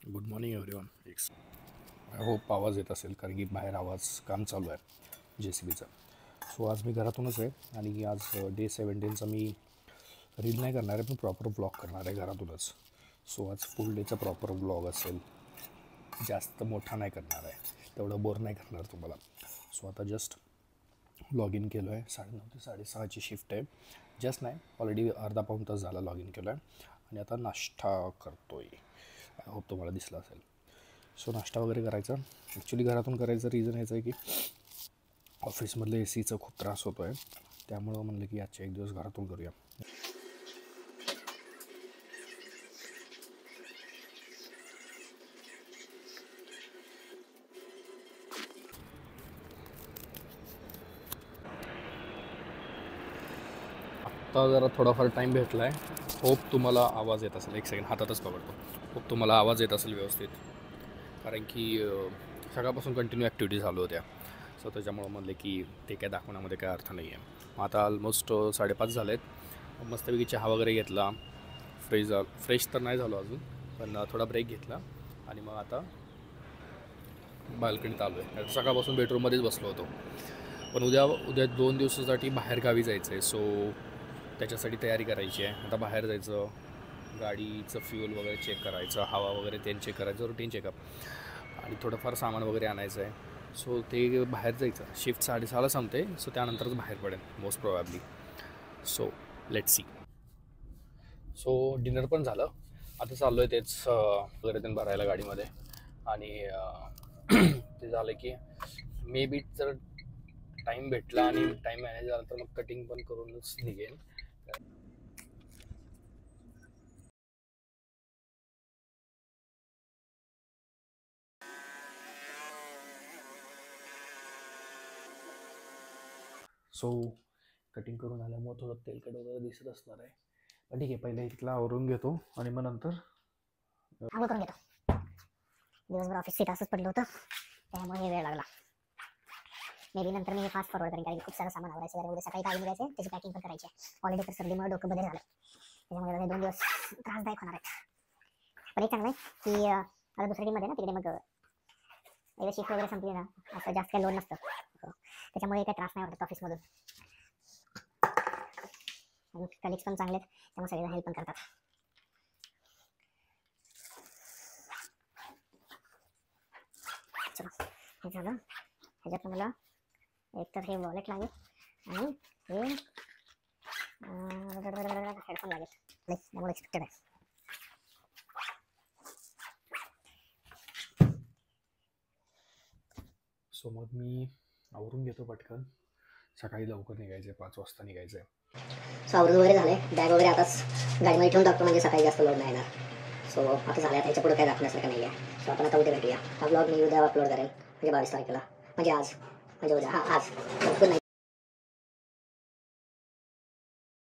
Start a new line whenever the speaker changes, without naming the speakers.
Good morning everyone. I hope आवाज येत असेल कारण की बाहेर आवाज काम चालू आहे JCBचं. सो आज मी घरातूनच आहे आणि आज डे 17चा मी रील नाही करणार आहे, पण प्रॉपर व्लॉग करणार आहे घरातूनच. सो आज फुल डेचा प्रॉपर व्लॉग असेल, जास्त मोठा नाही करणार आहे, तेवढं बोर नाही करणार तुम्हाला. सो आता जस्ट लॉग इन केलो आहे. 9:30 ते 6:30ची शिफ्ट आहे. जस्ट नाही, ऑलरेडी अर्धा पाऊण तास झाला लॉग इन केलो आहे आणि आता नाश्ता करतो आहे. आय होप तुम्हाला दिसला असेल. सो नाश्ता वगैरे करायचा. ॲक्च्युली घरातून करायचं रिझन याचं आहे की ऑफिसमधलं ACचा खूप त्रास होतो आहे, त्यामुळं म्हणलं की आजच्या एक दिवस घरातून करूया. आत्ता जरा थोडाफार टाईम भेटला आहे. होप तुम्हाला आवाज येत असेल. एक सेकंड हातातच पकडतो. होप तुम्हाला आवाज येत असेल व्यवस्थित, कारण की सकाळपासून कंटिन्यू ॲक्टिव्हिटी चालू होत्या. सो त्याच्यामुळं म्हणले की ते काय दाखवण्यामध्ये काय अर्थ नाही आहे. मग आता ऑलमोस्ट 5:30 झाले आहेत. मस्तपैकी चहा वगैरे घेतला. फ्रेश तर नाही झालो अजून, पण थोडा ब्रेक घेतला आणि मग आता बाल्कनीत आलो आहे. सकाळपासून बेडरूममध्येच बसलो होतो, पण उद्या 2 दिवसासाठी बाहेर गावी जायचं आहे. सो त्याच्यासाठी तयारी करायची आहे. आता बाहेर जायचं, गाडीचं फ्यूल वगैरे चेक करायचं, हवा वगैरे ते चेक करायचं, रुटीन चेकअप, आणि थोडंफार सामान वगैरे आणायचं आहे. सो ते बाहेर जायचं. शिफ्ट 6:30ला संपते, सो त्यानंतरच बाहेर पडेल most probably. So let's see. So dinner पण झालं. आता चाललो आहे तेच वगैरे ते भरायला गाडीमध्ये, आणि ते झालं की मे बी जर टाईम भेटला आणि टाईम मॅनेज झाला तर मग कटिंग पण करूनच निघेल. सो कटिंग करून आल्यामुळे थोडं तेलकट वगैरे दिसत असणार आहे, पण ठीक आहे. पहिले इथला आवरून घेतो आणि मग नंतर
आंघोळ करून घेतो. दिवसभर ऑफिस सीट असंच पडलं होतं, त्यामुळे वेळ लागला. मे बी नंतर मी फास्ट फॉरवर्ड करेन, कारण खूप सारं सामान आवरायचं आहे. उद्या सकाळी गावी निघायचं, त्याची पॅकिंग पण करायची आहे. ऑलरेडी तर सर्दीमुळे डोकं बदल झालं, त्याच्यामुळे 2 दिवस त्रासदायक होणार आहेत. पण एक चांगलं आहे की आता दुसऱ्या टीममध्ये ना, तिकडे मग एकदा शिफ्ट वगैरे संपली ना, असं जास्त काही लोड नसतं, त्याच्यामुळे काही त्रास नाही वाटत ऑफिसमधून. आणि कलिग्स पण चांगले आहेत, त्यामुळे सगळेजण हेल्प पण करतात. चला, हे झालं. ह्याच्यात मला एक तर हे वॉलेट लागेल आणि हे हेडफोन लागेल. त्यामुळे एक्सपेक्टेड आहे.
सो मग मी आवरून घेतो पटकन. सकाळी लवकर निघायचं आहे, 5 वाजता निघायचं आहे.
सो आवरून वगैरे झालंय. बॅग वगैरे आताच गाडीमध्ये ठेवून टाकतो, म्हणजे सकाळी जास्त लोड नाही येणार. सो आता झालं, ह्याच्या पुढे काय दाखवण्यासारखं नाही आहे. सो आपण आता उद्या भेटूया. हा ब्लॉग मी उद्या अपलोड करेल, म्हणजे 22 तारखेला, म्हणजे आज, म्हणजे उद्या. आज